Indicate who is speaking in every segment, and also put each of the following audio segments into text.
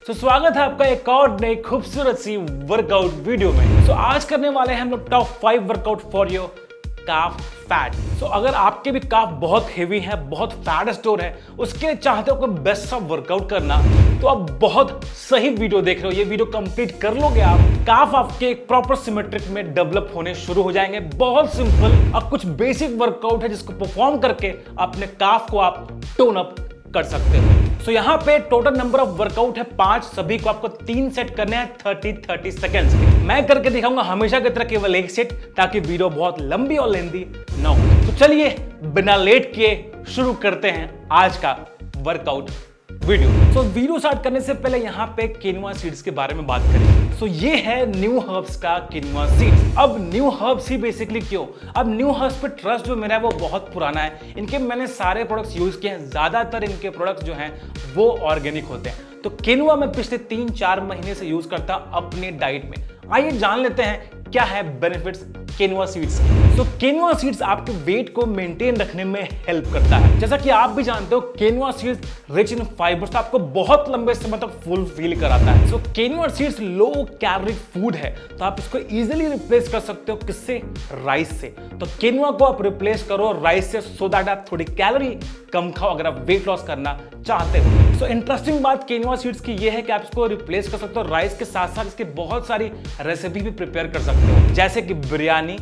Speaker 1: स्वागत है आपका एक और नई खूबसूरत सी वर्कआउट वीडियो में। आज करने वाले हैं हम लोग top 5 workout for your calf fat. अगर आपके भी काफ बहुत हेवी है, बहुत फैट स्टोर है, उसके लिए चाहते हो कोई बेस्ट सा वर्कआउट करना, तो आप बहुत सही वीडियो देख रहे हो। ये वीडियो कंप्लीट कर लोगे आप, काफ आपके एक प्रॉपर सिमेट्रिक में डेवलप होने शुरू हो जाएंगे। बहुत सिंपल और कुछ बेसिक वर्कआउट है जिसको परफॉर्म करके अपने काफ को आप टोन अप कर सकते हो। यहाँ पे टोटल नंबर ऑफ वर्कआउट है 5। सभी को आपको 3 सेट करने हैं 30 सेकेंड्स के। मैं करके दिखाऊंगा हमेशा की तरह केवल 1 सेट, ताकि वीडियो बहुत लंबी और लेंदी ना हो। तो चलिए बिना लेट किए शुरू करते हैं आज का वर्कआउट वीडियो। वीडियो स्टार्ट करने से पहले यहाँ पे किनुआ सीड्स के बारे में बात करें। ये है न्यू हर्ब्स का किनुआ सीड्स। अब न्यू हर्ब्स ही बेसिकली क्यों? अब न्यू हर्ब्स पे ट्रस्ट जो मेरा है वो बहुत पुराना है। इनके मैंने सारे प्रोडक्ट्स यूज किए हैं, ज्यादातर इनके प्रोडक्ट्स जो हैं वो ऑर्गेनिक होते हैं। तो किनुआ मैं पिछले 3-4 महीने से यूज करता अपनी डाइट में। आइए जान लेते हैं क्या है बेनिफिट्स किनुआ सीड्स की। किनुआ सीड्स आपके वेट को मेंटेन रखने में हेल्प करता है। जैसा कि आप भी जानते हो, किनुआ सीड्स रिच इन फाइबर्स आपको बहुत लंबे समय तक फुल फील कराता है। Quinoa seeds low calorie food है, तो आप इसको इजीली रिप्लेस कर सकते हो। किससे? राइस से। तो किनुआ को आप रिप्लेस करो राइस से, सो दैट आप थोड़ी कैलोरी कम खाओ अगर आप वेट लॉस करना चाहते हो। इंटरेस्टिंग बात किनुआ सीड्स की ये है कि आप इसको रिप्लेस कर सकते हो राइस के साथ साथ इसके बहुत सारी रेसिपी भी प्रिपेयर कर सकते हो, जैसे कि बिरयानी,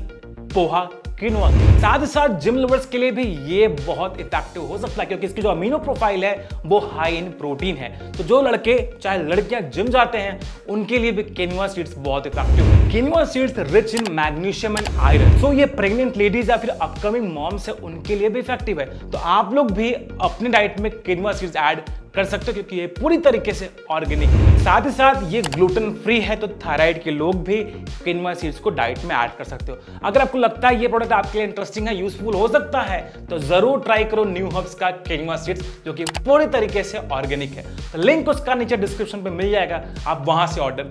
Speaker 1: पोहा, किनुआ। साथ ही साथ जिम लवर्स के लिए भी ये बहुत इफेक्टिव हो सकता है, क्योंकि इसकी जो अमीनो प्रोफाइल है वो हाई इन प्रोटीन है। तो जो लड़के चाहे लड़कियां जिम जाते हैं उनके लिए भी किनुआ सीड्स बहुत इफेक्टिव है। Quinoa seeds rich in magnesium and iron. ये प्रेग्नेंट लेडीज या फिर अपकमिंग मॉम्स है उनके लिए भी इफेक्टिव है। तो आप लोग भी अपनी डाइट में किनुआ सीड्स ऐड कर सकते हो, क्योंकि ये पूरी तरीके से ऑर्गेनिक है। साथ ही साथ ये ग्लूटेन फ्री है, तो थायराइड के लोग भी किनुआ सीड्स को डाइट में ऐड कर सकते हो। अगर आपको लगता है ये प्रोडक्ट आपके लिए इंटरेस्टिंग है, यूजफुल हो सकता है, तो जरूर ट्राई करो न्यू हर्ब्स का किनुआ सीड्स, जो कि पूरी तरीके से ऑर्गेनिक है। तो लिंक उसका नीचे डिस्क्रिप्शन पे मिल जाएगा, आप वहां से ऑर्डर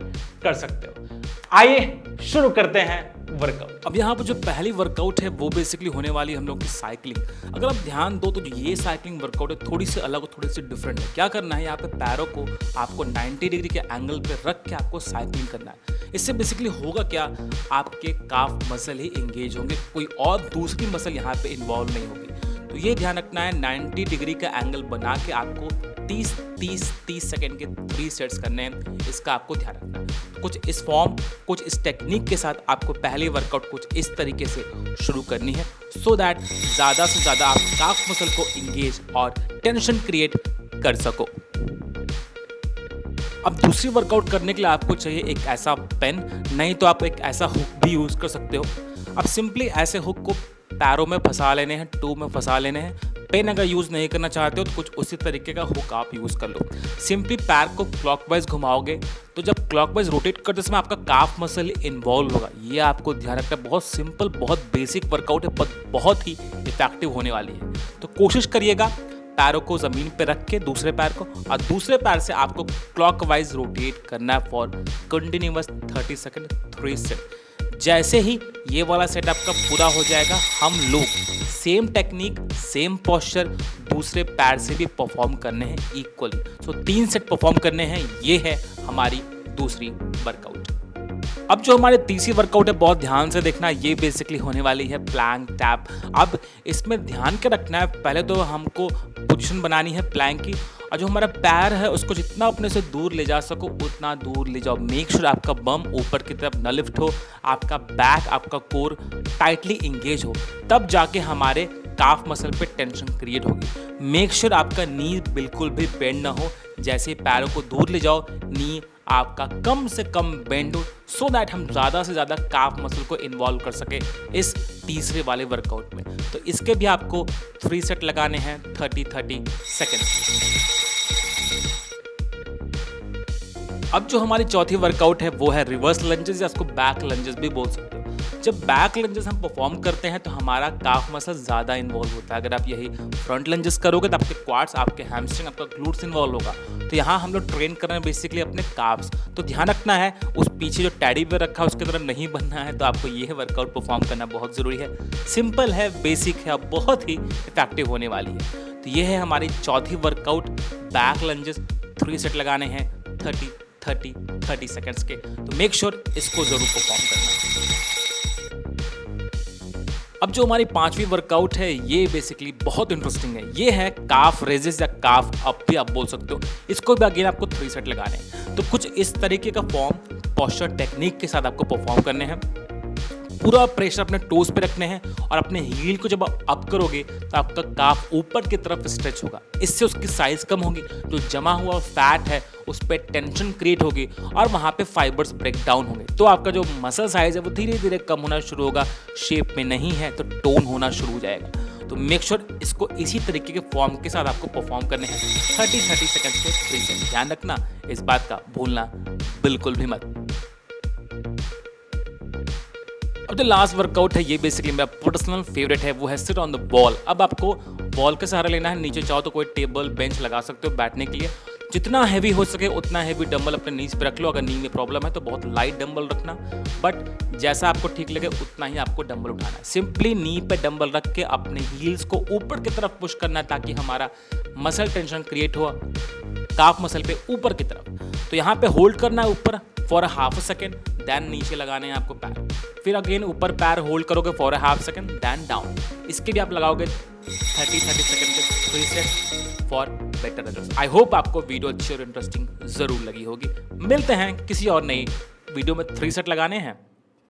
Speaker 1: कर सकते हो। आइए शुरू करते हैं वर्कआउट।
Speaker 2: अब यहाँ पर जो पहली वर्कआउट है वो बेसिकली होने वाली है हम लोग की साइकिलिंग। अगर आप ध्यान दो तो ये साइकिलिंग वर्कआउट है थोड़ी सी अलग और थोड़ी सी डिफरेंट है। क्या करना है, यहाँ पे पैरों को आपको 90 डिग्री के एंगल पे रख के आपको साइकिलिंग करना है। इससे बेसिकली होगा क्या, आपके काफ मसल ही एंगेज होंगे, कोई और दूसरी मसल यहाँ पे इन्वॉल्व नहीं होगी। तो ये ध्यान रखना है, 90 डिग्री का एंगल बना के आपको 30 सेकेंड के 3 सेट्स करने हैं। इसका आपको ध्यान रखना है। कुछ इस फॉर्म, कुछ इस टेक्निक के साथ आपको पहली वर्कआउट कुछ इस तरीके से शुरू करनी है, सो दैट ज़्यादा से ज़्यादा आप काफ मसल को इंगेज और टेंशन क्रिएट कर सको। अब दूसरी वर्कआउट करने के लिए आपको चाहिए एक ऐसा पेन, नहीं तो आप एक ऐसा हुक भी यूज़ कर सकते हो। अब सिंपली ऐसे हुक को पैरों में फंसा लेने हैं, टू में फंसा लेने हैं। पेन अगर यूज़ नहीं करना चाहते हो तो कुछ उसी तरीके का हुक आप यूज़ कर लो। सिंपली पैर को क्लॉकवाइज घुमाओगे, तो जब क्लॉकवाइज रोटेट करते समय आपका काफ मसल इन्वॉल्व होगा। ये आपको ध्यान रखना है। बहुत सिंपल, बहुत बेसिक वर्कआउट है, पर बहुत ही इफेक्टिव होने वाली है। तो कोशिश करिएगा पैरों को ज़मीन पे रख के, दूसरे पैर को, और दूसरे पैर से आपको क्लॉकवाइज रोटेट करना है फॉर कंटिन्यूअस 30 सेकेंड 3 सेट। जैसे ही ये वाला सेट आपका पूरा हो जाएगा, हम लोग सेम टेक्निक, सेम पोस्चर दूसरे पैर से भी परफॉर्म करने हैं इक्वली। 3 सेट परफॉर्म करने हैं। ये है हमारी दूसरी वर्कआउट। अब जो हमारी तीसरी वर्कआउट है, बहुत ध्यान से देखना, ये बेसिकली होने वाली है प्लैंक टैप। अब इसमें ध्यान क्या रखना है, पहले तो हमको पोजीशन बनानी है प्लैंक की, और जो हमारा पैर है उसको जितना अपने से दूर ले जा सको उतना दूर ले जाओ। मेक श्योर आपका बम ऊपर की तरफ न लिफ्ट हो, आपका बैक, आपका कोर टाइटली इंगेज हो, तब जाके हमारे काफ मसल पे टेंशन क्रिएट होगी। मेक श्योर आपका नी बिल्कुल भी बेंड ना हो। जैसे ही पैरों को दूर ले जाओ, नी आपका कम से कम बेंड हो, सो दैट हम ज़्यादा से ज़्यादा काफ मसल को इन्वॉल्व कर सके इस तीसरे वाले वर्कआउट में। तो इसके भी आपको 3 सेट लगाने हैं 30 सेकेंड। अब जो हमारी चौथी वर्कआउट है वो है रिवर्स लंजेस, या उसको बैक लंजेस भी बोल सकते हो। जब बैक लंजेस हम परफॉर्म करते हैं तो हमारा काफ मसल ज़्यादा इन्वॉल्व होता है। अगर आप यही फ्रंट लंजेस करोगे तो आपके क्वाड्स, आपके हैमस्ट्रिंग, आपका ग्लूट्स इन्वॉल्व होगा। तो यहाँ हम लोग ट्रेन कर रहे हैं बेसिकली अपने काफ्स। तो ध्यान रखना है, उस पीछे जो टैडी पे रखा है उसकी तरह नहीं बनना है। तो आपको ये वर्कआउट परफॉर्म करना बहुत ज़रूरी है। सिंपल है, बेसिक है, बहुत ही इफेक्टिव होने वाली है। तो ये है हमारी चौथी वर्कआउट, बैक लंजेस। 3 सेट लगाने हैं 30 सेकंड्स के। तो मेक श्योर इसको जरूर परफॉर्म करना। अब जो हमारी 5वीं वर्कआउट है ये बेसिकली बहुत इंटरेस्टिंग है। ये है काफ रेजेस या काफ अप भी आप बोल सकते हो। इसको भी अगेन आपको 3 सेट लगाने हैं। तो कुछ इस तरीके का फॉर्म पोस्चर टेक्निक के साथ आपको परफॉर्म करने हैं। पूरा प्रेशर अपने टोज पे रखने हैं और अपने हील को जब आप अप करोगे तो आपका काफ ऊपर की तरफ स्ट्रेच होगा। इससे उसकी साइज कम होगी, जो जमा हुआ फैट है उस पर टेंशन क्रिएट होगी और वहाँ पे फाइबर्स ब्रेक डाउन होंगे। तो आपका जो मसल साइज है वो धीरे धीरे कम होना शुरू होगा। शेप में नहीं है तो टोन होना शुरू हो जाएगा। तो मेक श्योर इसको इसी तरीके के फॉर्म के साथ आपको परफॉर्म करने हैं 30 सेकंड्स के 3 सेट। ध्यान रखना, इस बात का भूलना बिल्कुल भी मत। अब जो लास्ट वर्कआउट है ये बेसिकली मेरा पर्सनल फेवरेट है, वो है सिट ऑन द बॉल। अब आपको बॉल के सहारा लेना है। नीचे चाहो तो कोई टेबल बेंच लगा सकते हो बैठने के लिए। जितना हैवी हो सके उतना हैवी डंबल अपने नीज पे रख लो। अगर नी में प्रॉब्लम है तो बहुत लाइट डंबल रखना, बट जैसा आपको ठीक लगे उतना ही आपको डंबल उठाना है। सिंपली नी पे डंबल रख के अपने हील्स को ऊपर की तरफ पुश करना है ताकि हमारा मसल टेंशन क्रिएट हो काफ मसल पे ऊपर की तरफ। तो यहाँ पे होल्ड करना है ऊपर फॉर हाफ सेकेंड, देन नीचे लगाने हैं आपको पैर। फिर अगेन ऊपर पैर होल्ड करोगे for half second, then down. इसके भी आप लगाओगे 30 सेकेंड के 3 set for better results. I hope आपको वीडियो अच्छी और इंटरेस्टिंग जरूर लगी होगी। मिलते हैं किसी और नई वीडियो में 3 सेट लगाने हैं।